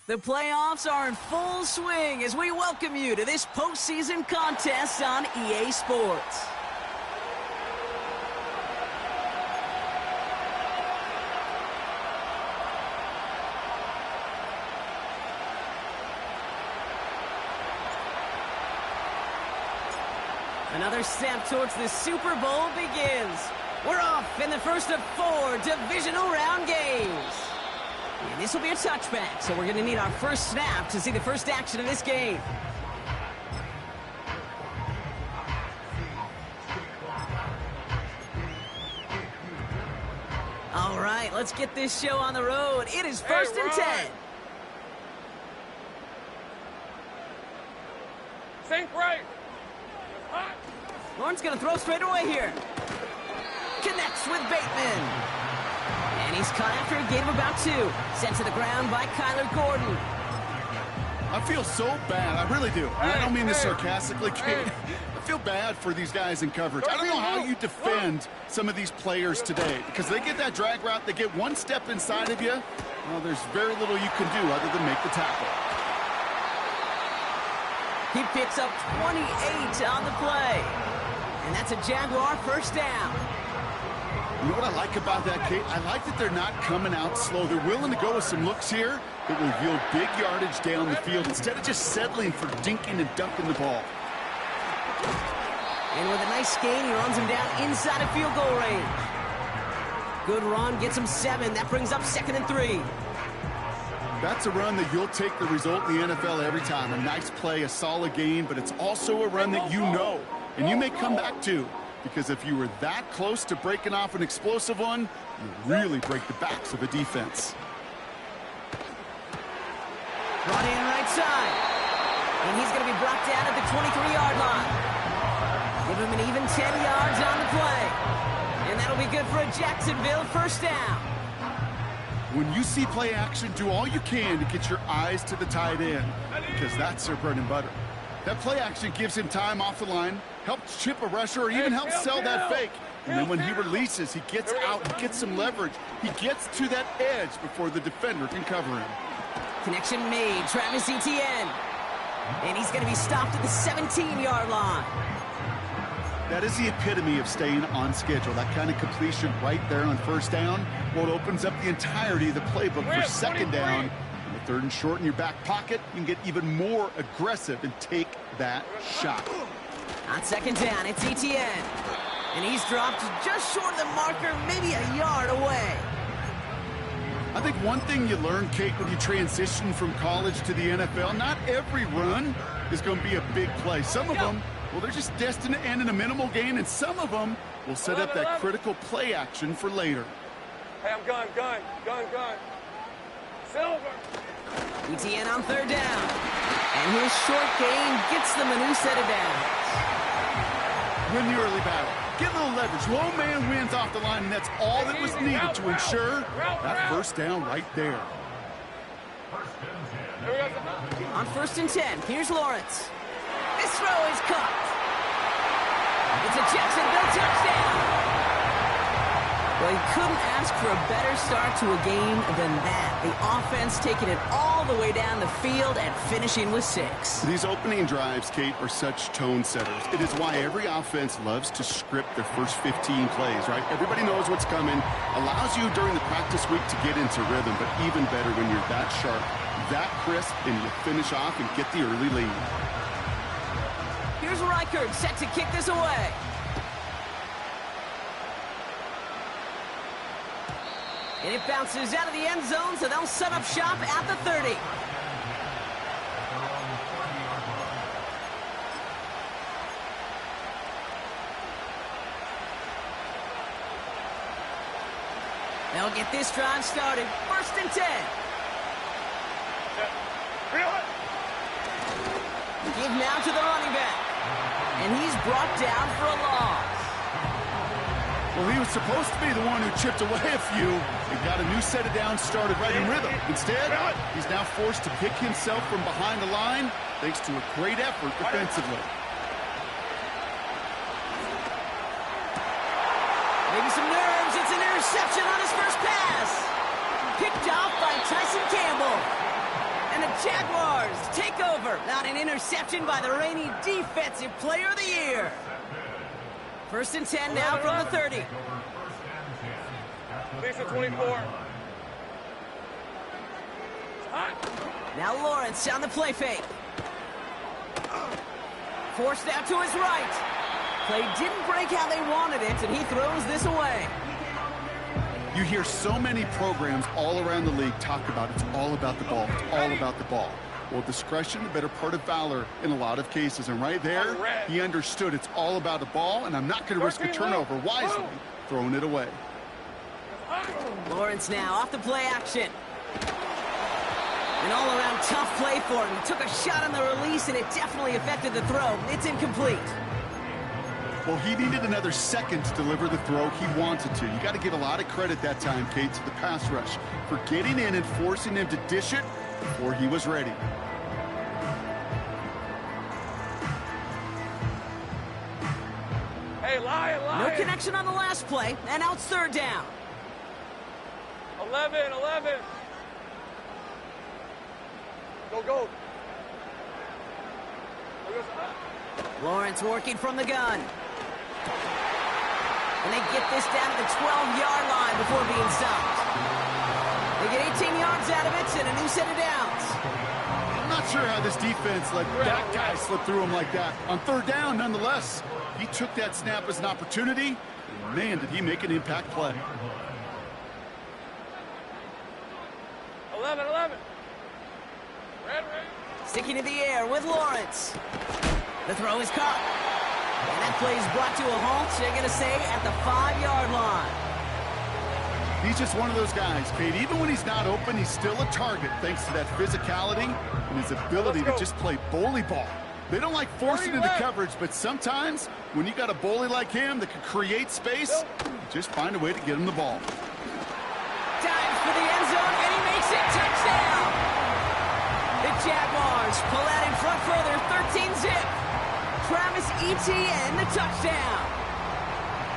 The playoffs are in full swing as we welcome you to this postseason contest on EA Sports. Another step towards the Super Bowl begins. We're off in the first of 4 divisional round games. And this will be a touchback, so we're going to need our first snap to see the first action of this game. All right, let's get this show on the road. It is first and 10. Think right. Lawrence going to throw straight away here. Connects with Bateman. And he's caught after a gain of about 2. Sent to the ground by Kyler Gordon. I feel so bad. I really do. I don't mean this sarcastically, Kate. I feel bad for these guys in coverage. I don't know how you defend some of these players today because they get that drag route, they get one step inside of you. Well, there's very little you can do other than make the tackle. He picks up 28 on the play. And that's a Jaguar first down. You know what I like about that, Kate? I like that they're not coming out slow. They're willing to go with some looks here that will yield big yardage down the field instead of just settling for dinking and dunking the ball. And with a nice gain, he runs him down inside of field goal range. Good run, gets him 7. That brings up 2nd and 3. That's a run that you'll take the result in the NFL every time. A nice play, a solid gain, but it's also a run that you know and you may come back to. Because if you were that close to breaking off an explosive one, you really break the backs of a defense. Brought in right side. And he's going to be brought down at the 23-yard line. Give him an even 10 yards on the play. And that'll be good for a Jacksonville first down. When you see play action, do all you can to get your eyes to the tight end. Because that's their bread and butter. That play action gives him time off the line, helps chip a rusher, or even helps sell that fake. And then when he releases, he gets out, he gets some leverage. He gets to that edge before the defender can cover him. Connection made, Travis Etienne. And he's going to be stopped at the 17-yard line. That is the epitome of staying on schedule. That kind of completion right there on first down. Well, it opens up the entirety of the playbook for second down. And the 3rd and short in your back pocket, you can get even more aggressive and take that shot. On 2nd down, it's Etienne. And he's dropped just short of the marker, maybe a yard away. I think one thing you learn, Kate, when you transition from college to the NFL, not every run is going to be a big play. Some of them, well, they're just destined to end in a minimal gain, and some of them will set up that critical play action for later. Hey, I'm gun. Silver. Etienne on 3rd down. And his short gain gets them a new set of downs. Win the early battle. Get a little leverage. Low man wins off the line, and that's all that was needed to ensure that first down right there. On 1st and 10, here's Lawrence. This throw is caught. It's a Jacksonville touchdown. Well, you couldn't ask for a better start to a game than that. The offense taking it all the way down the field and finishing with 6. These opening drives, Kate, are such tone setters. It is why every offense loves to script their first 15 plays, right? Everybody knows what's coming. Allows you during the practice week to get into rhythm, but even better when you're that sharp, that crisp, and you finish off and get the early lead. Here's Reichard set to kick this away. And it bounces out of the end zone, so they'll set up shop at the 30. They'll get this drive started. 1st and 10. Give now to the running back. And he's brought down for a loss. Well, he was supposed to be the one who chipped away a few and got a new set of downs started right in rhythm. Instead, he's now forced to pick himself from behind the line thanks to a great effort defensively. Maybe some nerves. It's an interception on his first pass. Picked off by Tyson Campbell. And the Jaguars take over. Not an interception by the reigning Defensive Player of the Year. 1st and 10 now from the 30. Lisa 24. Now Lawrence on the play fake. Forced out to his right. Play didn't break how they wanted it, and he throws this away. You hear so many programs all around the league talk about it's all about the ball. It's all about the ball. Well, discretion, the better part of valor in a lot of cases. And right there, he understood it's all about the ball, and I'm not going to risk a turnover wisely, throwing it away. Lawrence now off the play action. An all-around tough play for him. He took a shot on the release, and it definitely affected the throw. It's incomplete. Well, he needed another second to deliver the throw he wanted to. You got to give a lot of credit that time, Kate, to the pass rush for getting in and forcing him to dish it before he was ready. Hey, Lion. No connection on the last play, and now it's 3rd down. 11. Go. Lawrence working from the gun. And they get this down to the 12-yard line before being stopped. They get 18 yards out of it and a new set of downs. I'm not sure how this defense let that guy slip through him like that. On 3rd down, nonetheless, he took that snap as an opportunity, and man, did he make an impact play. 11. Red. Sticking in the air with Lawrence. The throw is caught. And that play is brought to a halt, they're going to say, at the 5-yard line. He's just one of those guys, Kate. Even when he's not open, he's still a target thanks to that physicality and his ability to just play bully ball. They don't like forcing into coverage, but sometimes when you got a bully like him that can create space, just find a way to get him the ball. Dives for the end zone, and he makes it. Touchdown! The Jaguars pull out in front further, 13-zip. Travis Etienne, the touchdown.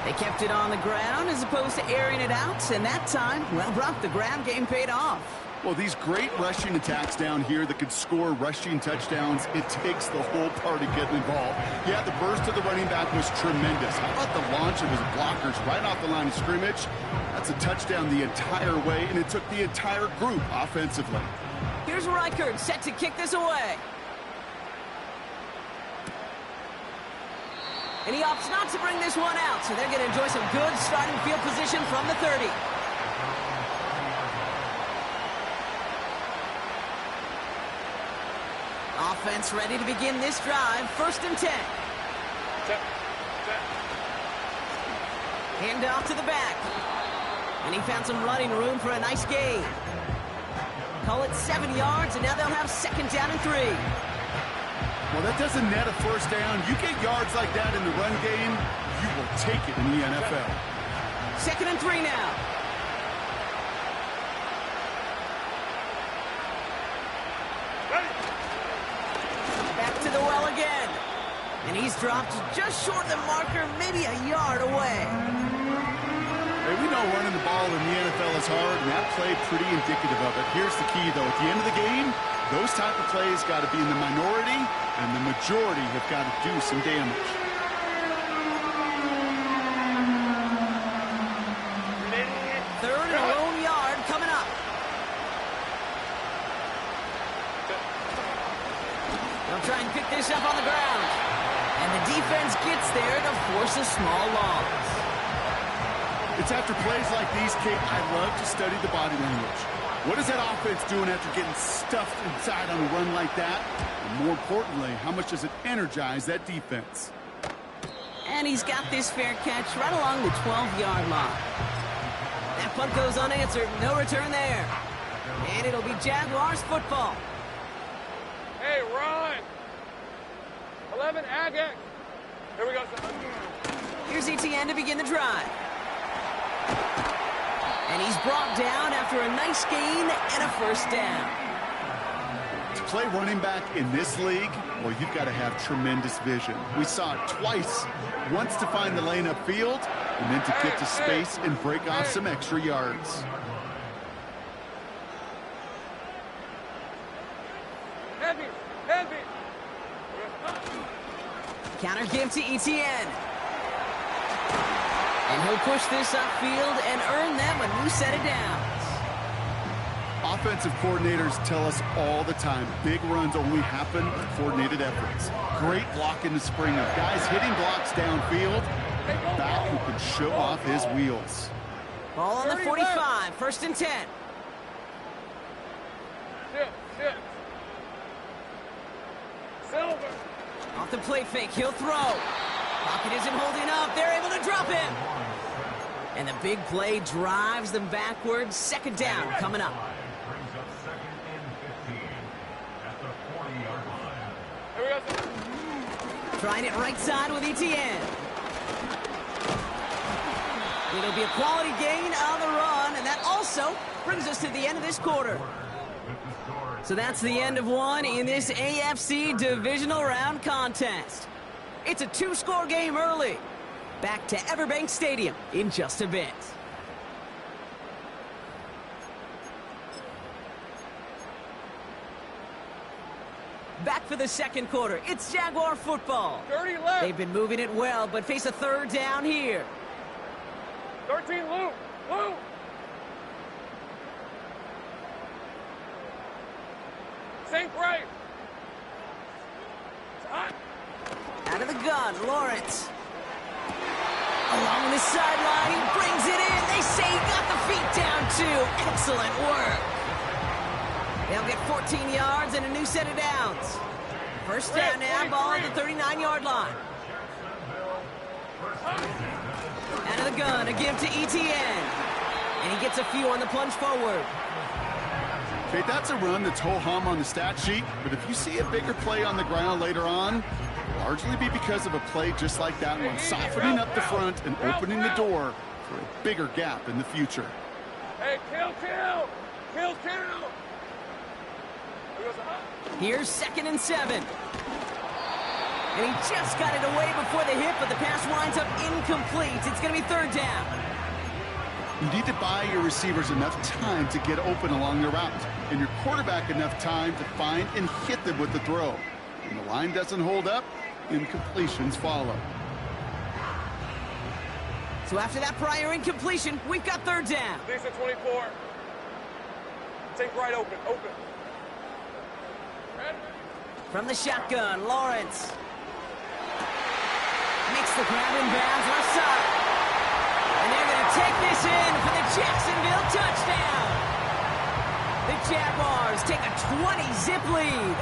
They kept it on the ground as opposed to airing it out, and that time, well, Brock, the ground game paid off. Well, these great rushing attacks down here that could score rushing touchdowns, it takes the whole party getting involved. Yeah, the burst of the running back was tremendous. How about the launch of his blockers right off the line of scrimmage? That's a touchdown the entire way, and it took the entire group offensively. Here's Reichard set to kick this away. And he opts not to bring this one out, so they're going to enjoy some good starting field position from the 30. Offense ready to begin this drive. 1st and 10. Hand off to the back. And he found some running room for a nice gain. Call it 7 yards, and now they'll have 2nd down and 3. Well, that doesn't net a 1st down. You get yards like that in the run game, you will take it in the NFL. 2nd and 3 now. Back to the well again. And he's dropped just short of the marker, maybe a yard away. Hey, we know running the ball in the NFL is hard, and that play pretty indicative of it. Here's the key, though. At the end of the game, those type of plays got to be in the minority, and the majority have got to do some damage. Third and a lone yard coming up. They'll try and pick this up on the ground. And the defense gets there to force a small loss. It's after plays like these, Kate, I love to study the body language. What is that offense doing after getting stuffed inside on a run like that? And more importantly, how much does it energize that defense? And he's got this fair catch right along the 12-yard line. That punt goes unanswered. No return there. And it'll be Jaguars football. Hey, run! 11, Agate. Here we go. Here's Etienne to begin the drive. And he's brought down after a nice gain and a 1st down. To play running back in this league, well, you've got to have tremendous vision. We saw it twice. Once to find the lane upfield, and then to get to space and break off some extra yards. Counter give to Etienne. And he'll push this upfield and earn them a new set of downs. Offensive coordinators tell us all the time, big runs only happen with coordinated efforts. Great block in the spring of guys hitting blocks downfield. Back who can show off his wheels. Ball on the 45, 1st and 10. Shit. Silver. Off the play fake, he'll throw. Pocket isn't holding up, they're able to drop him. And the big play drives them backwards. 2nd down coming up. Trying it right side with Etienne. It'll be a quality gain on the run, and that also brings us to the end of this quarter. So that's the end of one in this AFC divisional round contest. It's a 2-score game early. Back to Everbank Stadium in just a bit. Back for the 2nd quarter. It's Jaguar football. 30 left. They've been moving it well, but face a 3rd down here. 13 Luke. Sink right. It's hot. Out of the gun, Lawrence. Along the sideline, he brings it in. They say he got the feet down too. Excellent work. They'll get 14 yards and a new set of downs. 1st down now, ball at the 39-yard line. Out of the gun, a give to Etienne. And he gets a few on the plunge forward. Okay, that's a run that's ho-hum on the stat sheet, but if you see a bigger play on the ground later on, largely be because of a play just like that one, softening up the front and opening the door for a bigger gap in the future. Hey, kill. Here's 2nd and 7. And he just got it away before the hit, but the pass winds up incomplete. It's going to be 3rd down. You need to buy your receivers enough time to get open along their route, and your quarterback enough time to find and hit them with the throw. When the line doesn't hold up, incompletions follow. So after that prior incompletion, we've got 3rd down. Lisa 24. Take right open. From the shotgun, Lawrence. Makes the grab in bounds left side. And they're going to take this in for the Jacksonville touchdown. The Jaguars take a 20-zip lead.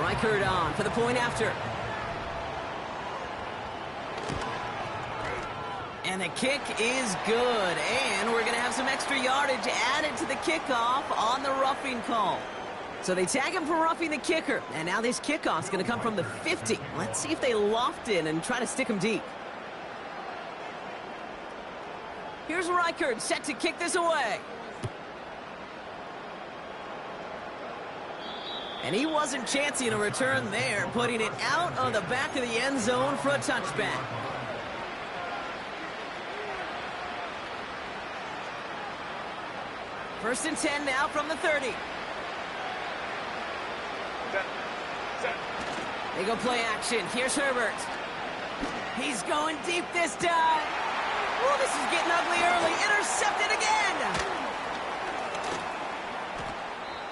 Reichert on for the point after. And the kick is good. And we're going to have some extra yardage added to the kickoff on the roughing call. So they tag him for roughing the kicker. And now this kickoff's going to come from the 50. Let's see if they loft in and try to stick him deep. Here's Reichert set to kick this away. And he wasn't chancing a return there, putting it out of the back of the end zone for a touchback. First and 10 now from the 30. Set. They go play action. Here's Herbert. He's going deep this time. Oh, this is getting ugly early. Intercepted again.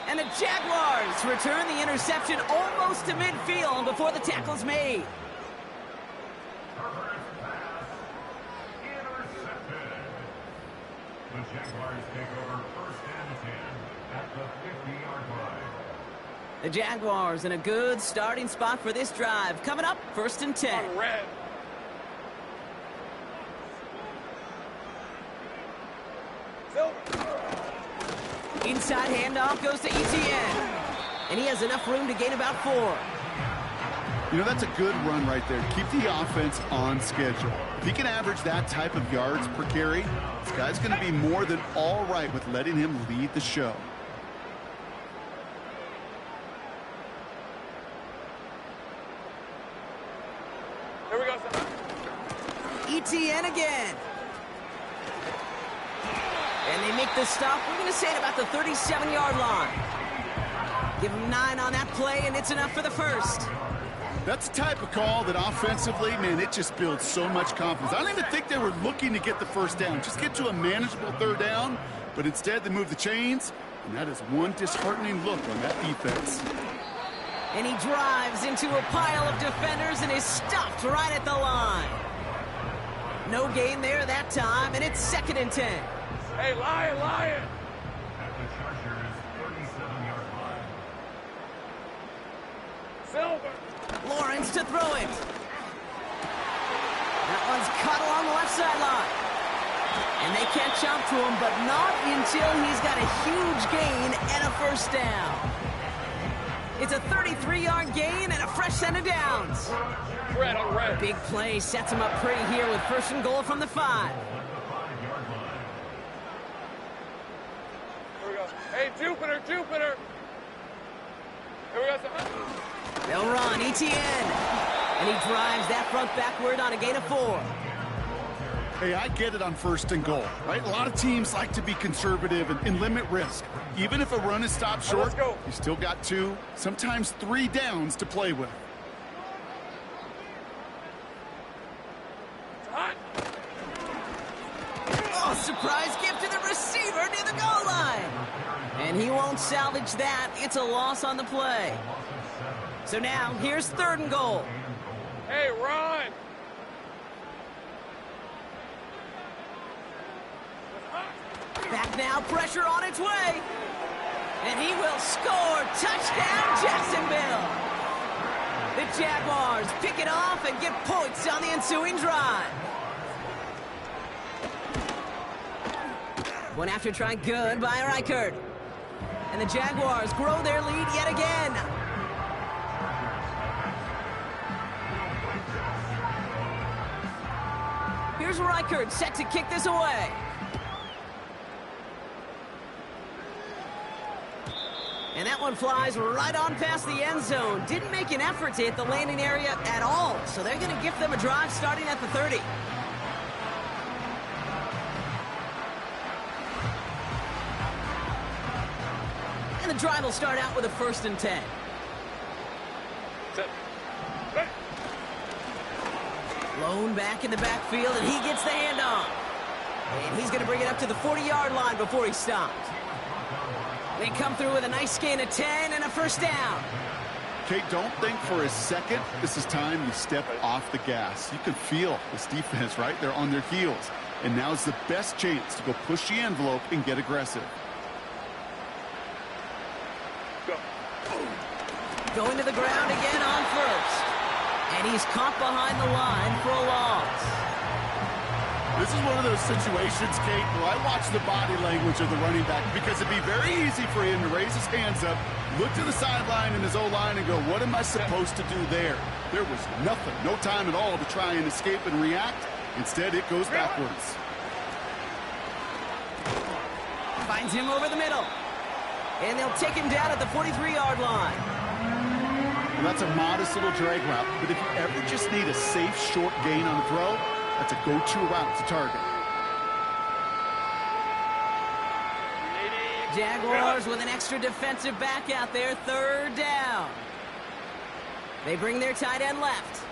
And the Jaguars return the interception almost to midfield before the tackle's made. The Jaguars take over 1st and 10 at the 50-yard line. The Jaguars in a good starting spot for this drive. Coming up, 1st and 10. On red. Inside handoff goes to Etienne. And he has enough room to gain about 4. You know, that's a good run right there. Keep the offense on schedule. If he can average that type of yards per carry, this guy's going to be more than all right with letting him lead the show. Here we go, son. Etienne again. And they make the stop. We're going to say at about the 37-yard line. Give him 9 on that play, and it's enough for the first. That's the type of call that offensively, man, it just builds so much confidence. I don't even think they were looking to get the first down, just get to a manageable third down, but instead they move the chains, and that is one disheartening look on that defense. And he drives into a pile of defenders and is stopped right at the line. No gain there that time, and it's 2nd and 10. Hey, Lion! At the Chargers' 37-yard line. Silver! Lawrence to throw it. That one's cut along the left sideline. And they catch up to him, but not until he's got a huge gain and a first down. It's a 33-yard gain and a fresh set of downs. Red on red. Big play sets him up pretty here with 1st and goal from the 5. Here we go. Hey, Jupiter! Here we go. They'll run, ETN. And he drives that front backward on a gain of 4. Hey, I get it on 1st and goal, right? A lot of teams like to be conservative and limit risk. Even if a run is stopped short, you still got 2, sometimes 3 downs to play with. Oh, surprise gift to the receiver near the goal line. And he won't salvage that. It's a loss on the play. So now, here's 3rd and goal. Hey, run! Back now, pressure on its way. And he will score. Touchdown, Jacksonville. The Jaguars pick it off and get points on the ensuing drive. One after try, good by Reichert. And the Jaguars grow their lead yet again. Here's Reichert set to kick this away. And that one flies right on past the end zone. Didn't make an effort to hit the landing area at all. So they're going to give them a drive starting at the 30. And the drive will start out with a 1st and 10. Lone back in the backfield, and he gets the handoff. And he's going to bring it up to the 40-yard line before he stops. They come through with a nice gain of 10 and a first down. Kate, don't think for a second this is time you step off the gas. You can feel this defense, right? They're on their heels. And now's the best chance to go push the envelope and get aggressive. Going to the ground again on 1st. And he's caught behind the line for a loss. This is one of those situations, Kate, where I watch the body language of the running back because it'd be very easy for him to raise his hands up, look to the sideline in his O-line and go, what am I supposed to do there? There was nothing, no time at all to try and escape and react. Instead, it goes backwards. Finds him over the middle. And they'll take him down at the 43-yard line. Well, that's a modest little drag route, but if you ever just need a safe, short gain on the throw, that's a go-to route to target. Jaguars with an extra defensive back out there, 3rd down. They bring their tight end left.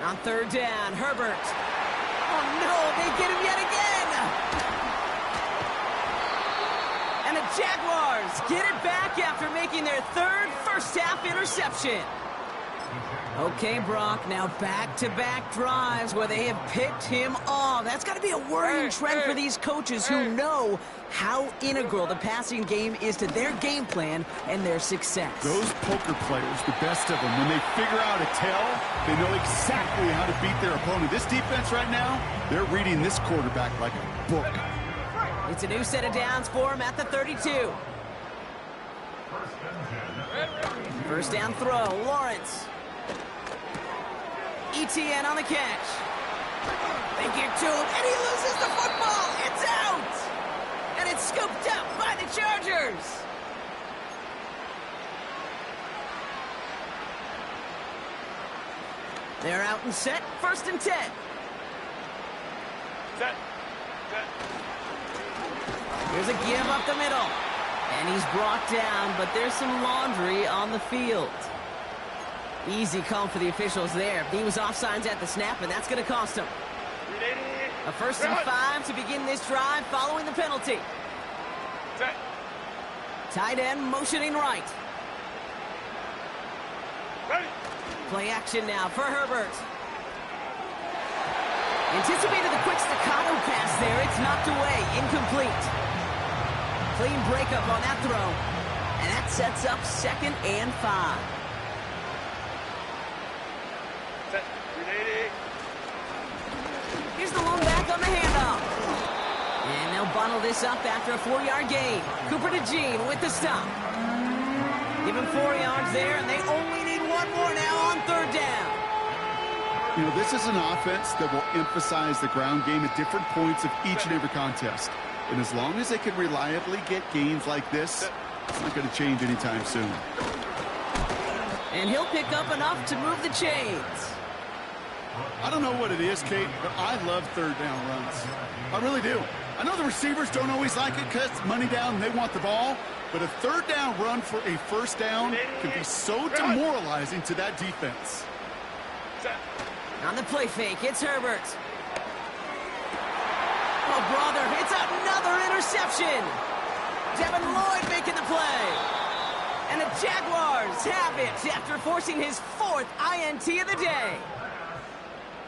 On 3rd down, Herbert. Oh, no, they get him yet again. And the Jaguars get it back after making their 3rd first-half interception. Okay, Brock, now back-to-back drives where they have picked him off. That's got to be a worrying trend for these coaches who know how integral the passing game is to their game plan and their success. Those poker players, the best of them, when they figure out a tell, they know exactly how to beat their opponent. This defense right now, they're reading this quarterback like a book. It's a new set of downs for him at the 32. First down throw, Lawrence. ETN on the catch. They get to him, and he loses the football. It's out! And it's scooped up by the Chargers. They're out and set, 1st and 10. Set. Here's a give up the middle. And he's brought down, but there's some laundry on the field. Easy call for the officials there. He was offsides at the snap, and that's going to cost him. A 1st and 5 to begin this drive following the penalty. Tight end motioning right. Play action now for Herbert. Anticipated the quick staccato pass there. It's knocked away. Incomplete. Clean breakup on that throw. And that sets up 2nd and 5. Here's the lone back on the handoff. And they'll bundle this up after a 4-yard gain. Cooper to Jean with the stop. Give him 4 yards there, and they only need 1 more now on 3rd down. You know, this is an offense that will emphasize the ground game at different points of each and every contest. And as long as they can reliably get gains like this, it's not going to change anytime soon. And he'll pick up enough to move the chains. I don't know what it is, Kate, but I love 3rd down runs. I really do. I know the receivers don't always like it because it's money down and they want the ball, but a 3rd down run for a 1st down can be so demoralizing to that defense. On the play fake, it's Herbert. Oh, brother, it's another interception. Devin Lloyd making the play. And the Jaguars have it after forcing his 4th INT of the day.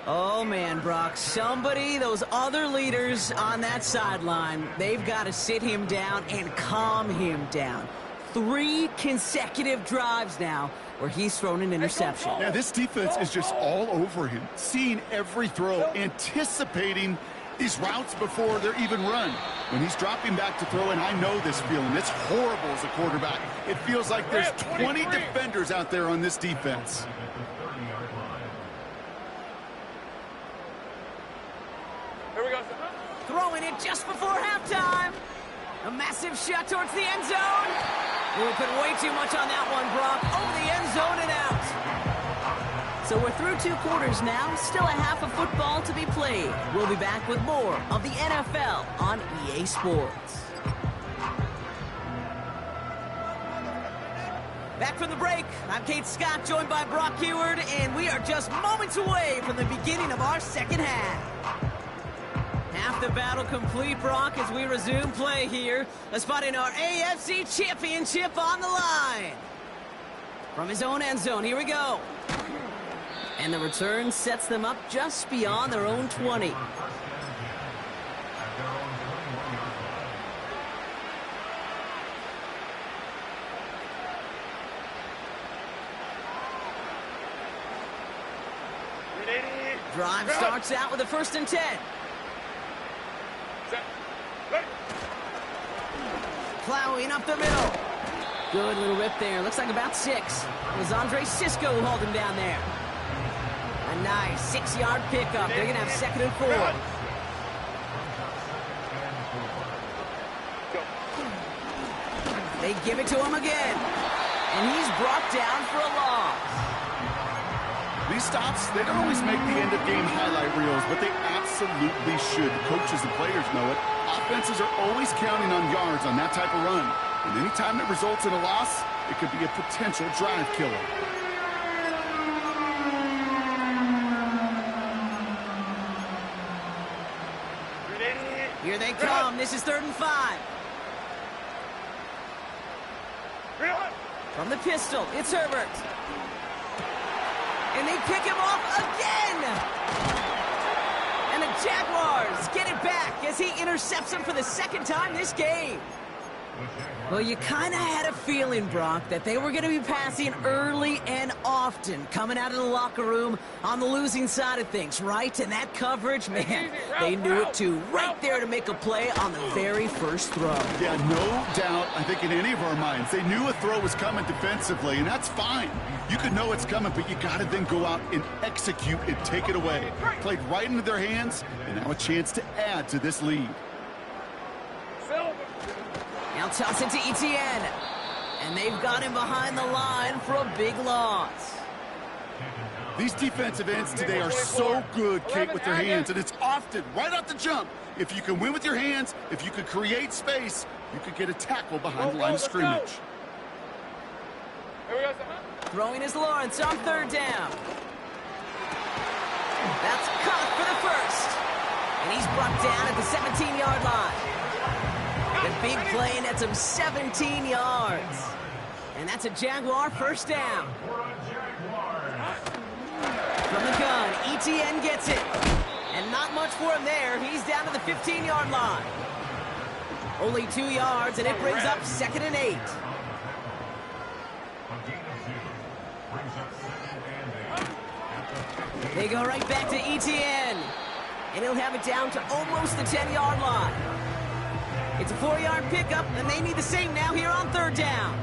Oh, man, Brock, somebody, those other leaders on that sideline, they've got to sit him down and calm him down. 3 consecutive drives now where he's thrown an interception. Yeah, this defense is just all over him, seeing every throw, anticipating these routes before they're even run. When he's dropping back to throw, and I know this feeling, it's horrible as a quarterback. It feels like there's 20 defenders out there on this defense. Here we go. Throwing it just before halftime. A massive shot towards the end zone. We put way too much on that one, Brock. Over the end zone and out. So we're through 2 quarters now. Still a half of football to be played. We'll be back with more of the NFL on EA Sports. Back from the break, I'm Kate Scott, joined by Brock Heward, and we are just moments away from the beginning of our 2nd half. Half the battle complete, Brock, as we resume play here. A spot in our AFC Championship on the line. From his own end zone, here we go. And the return sets them up just beyond their own 20. Drive starts out with a 1st and 10. Plowing up the middle. Good little rip there. Looks like about 6. It was Andre Cisco who hauled him down there. A nice 6-yard pickup. They're going to have 2nd and 4. They give it to him again. And he's brought down for a loss. These stops, they don't always make the end-of-game highlight reels, but they absolutely should. Coaches and players know it. Offenses are always counting on yards on that type of run. And any time it results in a loss, it could be a potential drive killer. Here they come. This is 3rd and 5. From the pistol, it's Herbert. And they pick him off again. And the Jaguars get it back as he intercepts him for the 2nd time this game. Well, you kind of had a feeling, Brock, that they were going to be passing early and often coming out of the locker room on the losing side of things, right? And that coverage, man, they knew it too. Right there to make a play on the very first throw. Yeah, no doubt, I think in any of our minds, they knew a throw was coming defensively, and that's fine. You could know it's coming, but you got to then go out and execute and take it away. Played right into their hands, and now a chance to add to this lead. Now toss it to Etienne. And they've got him behind the line for a big loss. These defensive ends today are so good, Kate, with their hands, and it's often right off the jump. If you can win with your hands, if you can create space, You could get a tackle behind the line of scrimmage. Here we go, son. Throwing is Lawrence on third down. That's caught for the first. And he's brought down at the 17-yard line. The big play nets him 17 yards. And that's a Jaguar first down. From the gun, ETN gets it. And not much for him there. He's down to the 15-yard line. Only 2 yards, and it brings up 2nd and 8. They go right back to ETN. And he'll have it down to almost the 10-yard line. It's a 4-yard pickup, and they need the same now here on third down.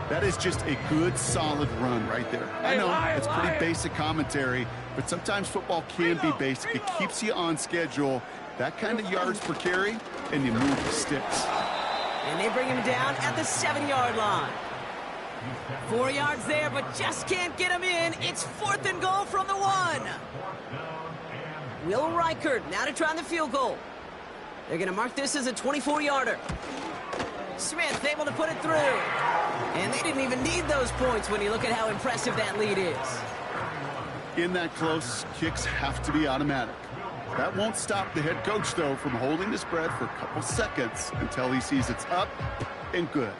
That is just a good, solid run right there. I know it's pretty basic commentary, but sometimes football can be basic. It keeps you on schedule. That kind of yards per carry, and you move the sticks. And they bring him down at the 7-yard line. 4 yards there, but just can't get him in. It's 4th and goal from the 1. Will Reichert now to try the field goal. They're going to mark this as a 24-yarder. Smith able to put it through. And they didn't even need those points when you look at how impressive that lead is. In that close, kicks have to be automatic. That won't stop the head coach, though, from holding his breath for a couple seconds until he sees it's up and good.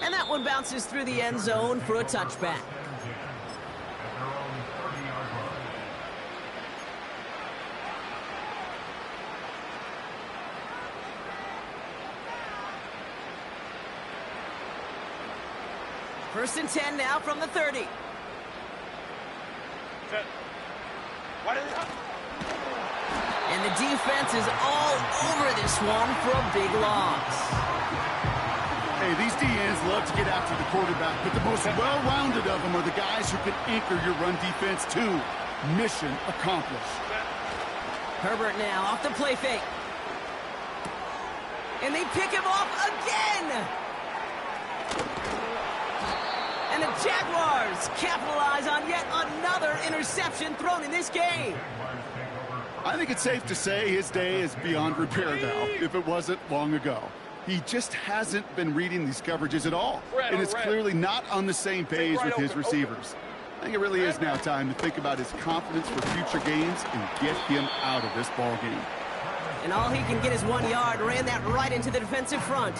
And that one bounces through the end zone for a touchback. First and 10 now from the 30. And the defense is all over this one for a big loss. Hey, these DNs love to get after the quarterback, but the most well-rounded of them are the guys who can anchor your run defense too. Mission accomplished. Herbert now off the play fake. And they pick him off again. And the Jaguars capitalize on yet another interception thrown in this game. I think it's safe to say his day is beyond repair now, if it wasn't long ago. He just hasn't been reading these coverages at all. And it's clearly not on the same page with his receivers. I think it really is now time to think about his confidence for future games and get him out of this ball game. And all he can get is 1 yard. Ran that right into the defensive front.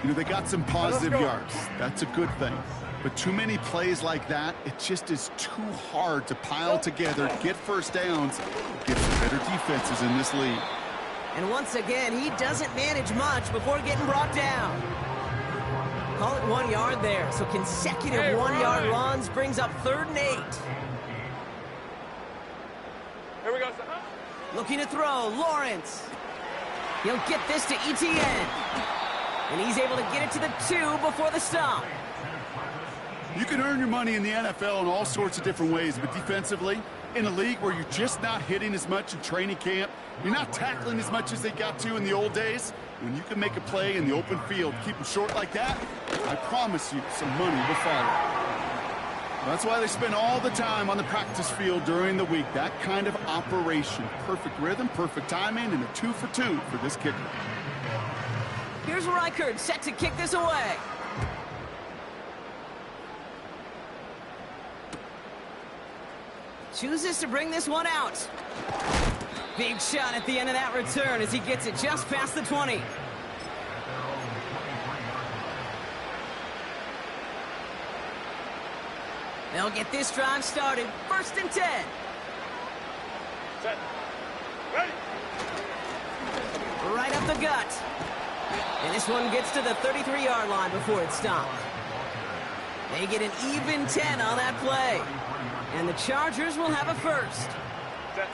You know, they got some positive yards. That's a good thing. But too many plays like that, it just is too hard to pile together, get first downs, get some better defenses in this league. And once again, he doesn't manage much before getting brought down. Call it 1 yard there. So consecutive 1 yard runs brings up 3rd and 8. Here we go, son. Looking to throw, Lawrence. He'll get this to ETN. And he's able to get it to the 2 before the stop. You can earn your money in the NFL in all sorts of different ways, but defensively, in a league where you're just not hitting as much in training camp, you're not tackling as much as they got to in the old days, when you can make a play in the open field, keep them short like that, I promise you some money will follow. That's why they spend all the time on the practice field during the week. That kind of operation. Perfect rhythm, perfect timing, and a 2 for 2 for this kicker. Here's Reichert set to kick this away. Chooses to bring this one out. Big shot at the end of that return as he gets it just past the 20. They'll get this drive started. 1st and 10. Set. Ready. Right up the gut. And this one gets to the 33-yard line before it's stopped. They get an even 10 on that play. And the Chargers will have a first. Set.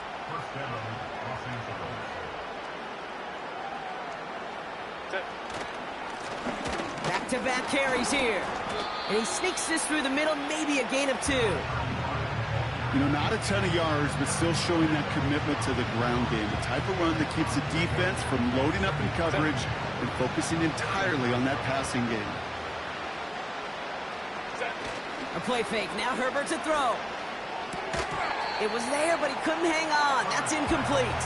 Set. Back-to-back carries here. And he sneaks this through the middle, maybe a gain of 2. You know, not a ton of yards, but still showing that commitment to the ground game. The type of run that keeps the defense from loading up in coverage and focusing entirely on that passing game. A play fake. Now Herbert to throw. It was there, but he couldn't hang on. That's incomplete.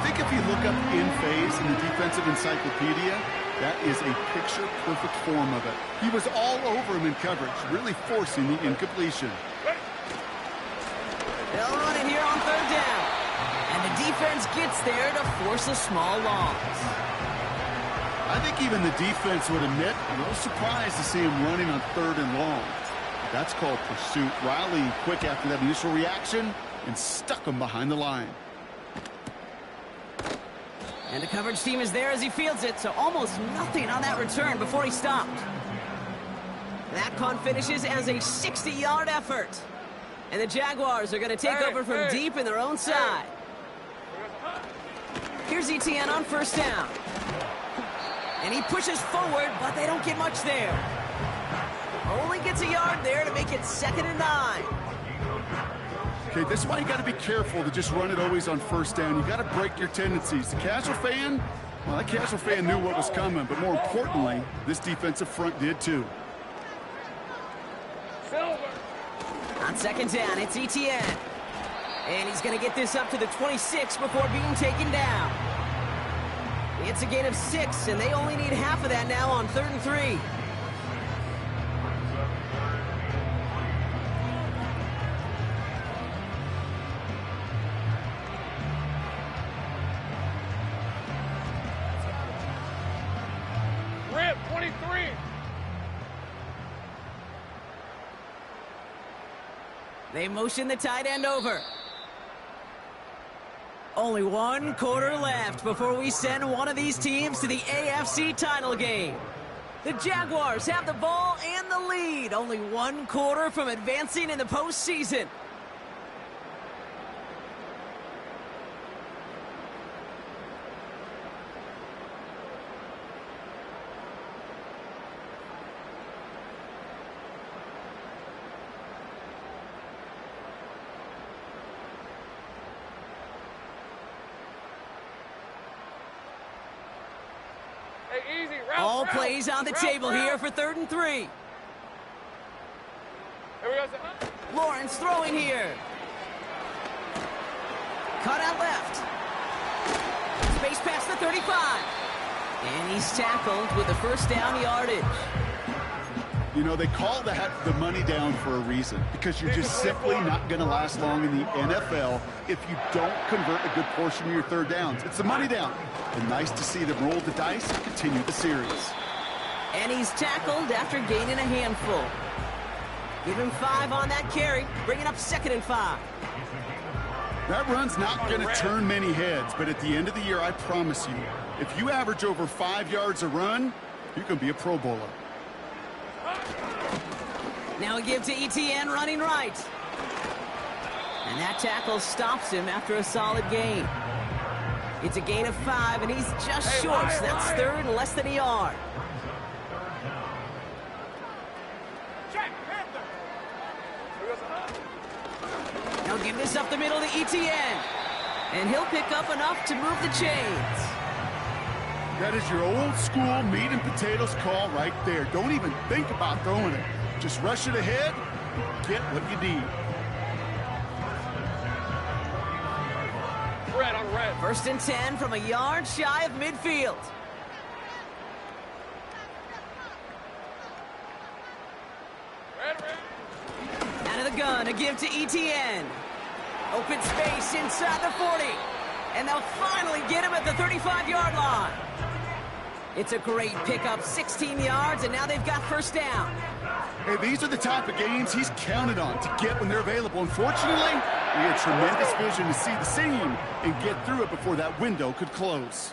think if you look up in phase in the defensive encyclopedia, that is a picture-perfect form of it. He was all over him in coverage, really forcing the incompletion. They'll run it here on third down. And the defense gets there to force a small loss. I think even the defense would admit a little surprised to see him running on third and long. That's called pursuit. Riley quick after that initial reaction and stuck him behind the line. And the coverage team is there as he fields it, so almost nothing on that return before he stopped. That punt finishes as a 60-yard effort. And the Jaguars are going to take over from deep in their own side. Here's Etienne on first down. And he pushes forward, but they don't get much there. Only gets a yard there to make it 2nd and 9. Okay, this is why you got to be careful to just run it always on first down. You got to break your tendencies. The casual fan, well, that casual fan knew what was coming, but more importantly, this defensive front did too. On 2nd down, it's Etienne. And he's going to get this up to the 26 before being taken down. It's a gain of 6, and they only need half of that now on 3rd and 3. Rip, 23. They motion the tight end over. Only 1 quarter left before we send one of these teams to the AFC title game. The Jaguars have the ball and the lead. Only 1 quarter from advancing in the postseason. Hey, easy. Route, All route, plays on the table here for 3rd and 3. Here we go. Lawrence throwing here. Cut out left. Space past the 35. And he's tackled with the first down yardage. You know, they call that the money down for a reason, because you're just simply not going to last long in the NFL if you don't convert a good portion of your third downs. It's the money down. And nice to see them roll the dice and continue the series. And he's tackled after gaining a handful. Give him 5 on that carry, bringing up 2nd and 5. That run's not going to turn many heads, but at the end of the year, I promise you, if you average over 5 yards a run, you can be a Pro Bowler. Now a give to Etienne running right. And that tackle stops him after a solid gain. It's a gain of 5, and he's just short, so that's 3rd and less than a yard. Now give this up the middle to Etienne. And he'll pick up enough to move the chains. That is your old school meat and potatoes call right there. Don't even think about throwing it. Just rush it ahead and get what you need. Red on red. 1st and 10 from a yard shy of midfield. Red, red. Out of the gun, a give to Etienne. Open space inside the 40. And they'll finally get him at the 35-yard line. It's a great pickup, 16 yards, and now they've got first down. Hey, these are the type of games he's counted on to get when they're available. Unfortunately, he had tremendous vision to see the seam and get through it before that window could close.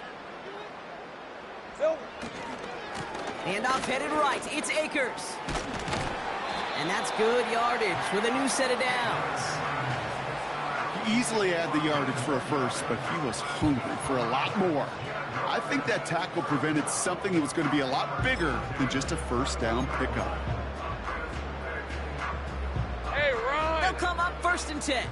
Handoff headed right. It's Akers. And that's good yardage with a new set of downs. He easily had the yardage for a first, but he was hungry for a lot more. I think that tackle prevented something that was going to be a lot bigger than just a first down pickup. Hey, Ron. They'll come up 1st and 10.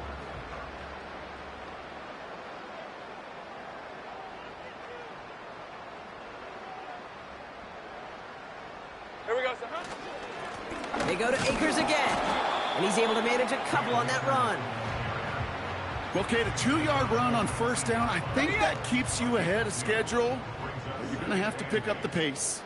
Here we go, son. They go to Akers again. And he's able to manage a couple on that run. Well, Kate, a 2-yard run on first down, I think that keeps you ahead of schedule. But you're going to have to pick up the pace.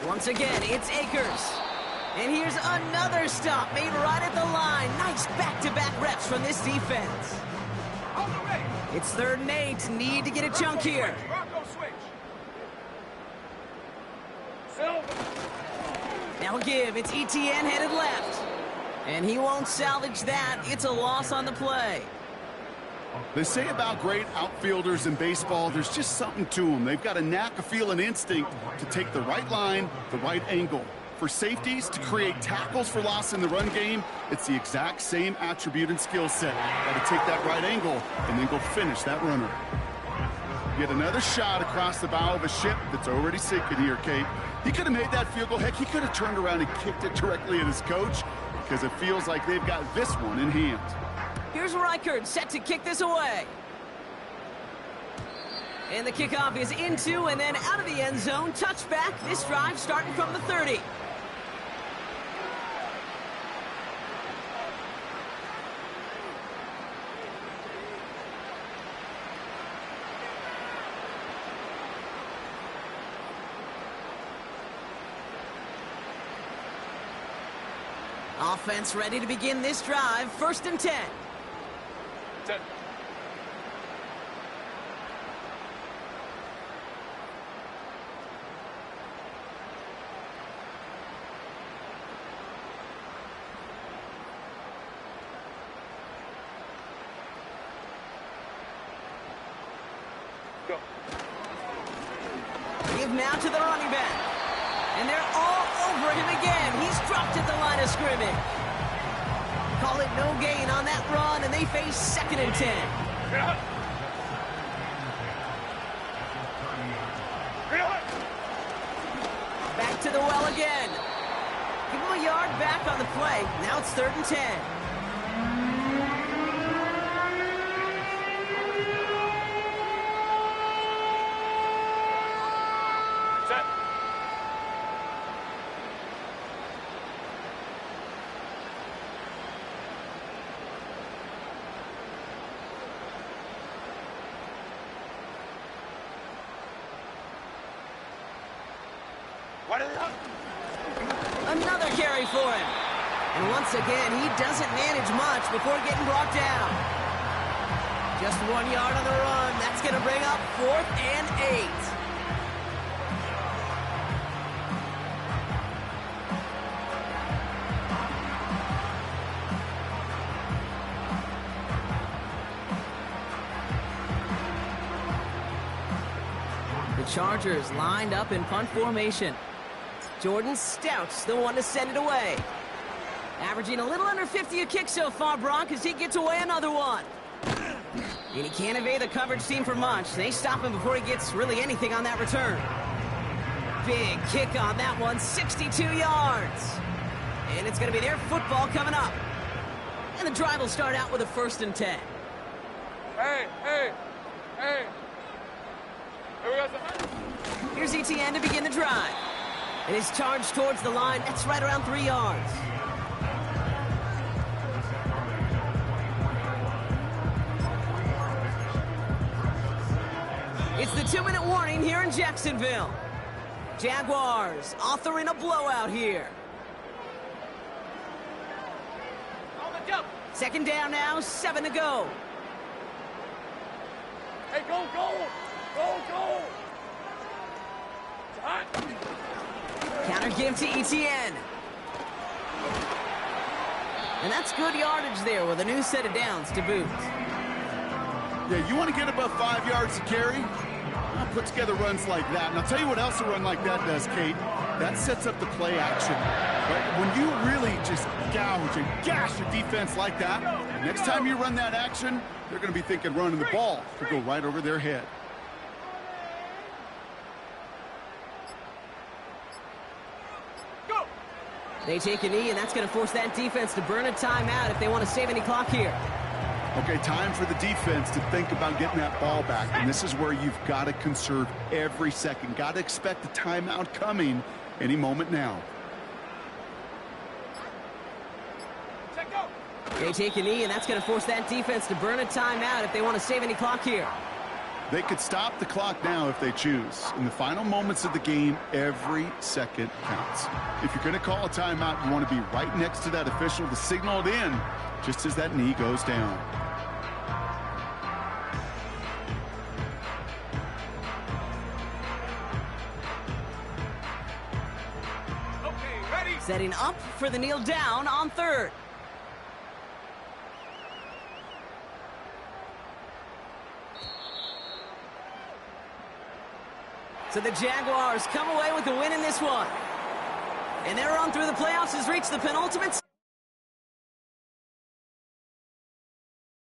Once again, it's Akers. And here's another stop made right at the line. Nice back-to-back reps from this defense. It's 3rd and 8. Need to get a chunk here. Now give. It's ETN headed left. And he won't salvage that. It's a loss on the play. They say about great outfielders in baseball, there's just something to them. They've got a knack, a feel, and instinct to take the right line, the right angle. For safeties, to create tackles for loss in the run game, it's the exact same attribute and skill set. Got to take that right angle and then go finish that runner. Get another shot across the bow of a ship that's already sinking here, Kate. He could have made that field goal. Heck, he could have turned around and kicked it directly at his coach because it feels like they've got this one in hand. Here's Reichert set to kick this away. And the kickoff is into and then out of the end zone. Touchback. This drive starting from the 30. Offense ready to begin this drive. 1st and 10. 10. Go. Give now to the running back. And they're all over him again. He's dropped at the line of scrimmage. Call it no gain on that run, and they face 2nd and 10. Back to the well again. Give him a yard back on the play. Now it's 3rd and 10. Set. Another carry for him. And once again, he doesn't manage much before getting brought down. Just 1 yard on the run. That's going to bring up 4th and 8. The Chargers lined up in punt formation. Jordan Stout's the one to send it away. Averaging a little under 50 a kick so far, Brock, as he gets away another one. And he can't evade the coverage team for much. They stop him before he gets really anything on that return. Big kick on that one, 62 yards. And it's going to be their football coming up. And the drive will start out with a 1st and 10. Hey. Here we go. Here's ETN to begin the drive. And his charge towards the line, that's right around 3 yards. It's the 2-minute warning here in Jacksonville. Jaguars authoring a blowout here. 2nd down now, 7 to go. Hey, go. Counter give to ETN. And that's good yardage there with a new set of downs to boot. Yeah, you want to get above 5 yards to carry? Well, put together runs like that. And I'll tell you what else a run like that does, Kate. That sets up the play action. Right? When you really just gouge and gash a defense like that, next time you run that action, they're going to be thinking running the ball to go right over their head. They take a knee, and that's going to force that defense to burn a timeout if they want to save any clock here. Okay, time for the defense to think about getting that ball back. And this is where you've got to conserve every second. Got to expect the timeout coming any moment now. They take a knee, and that's going to force that defense to burn a timeout if they want to save any clock here. They could stop the clock now if they choose. In the final moments of the game, every second counts. If you're going to call a timeout, you want to be right next to that official to signal it in just as that knee goes down. Okay, ready? Setting up for the kneel down on third. So the Jaguars come away with the win in this one. And their run through the playoffs has reached the penultimate.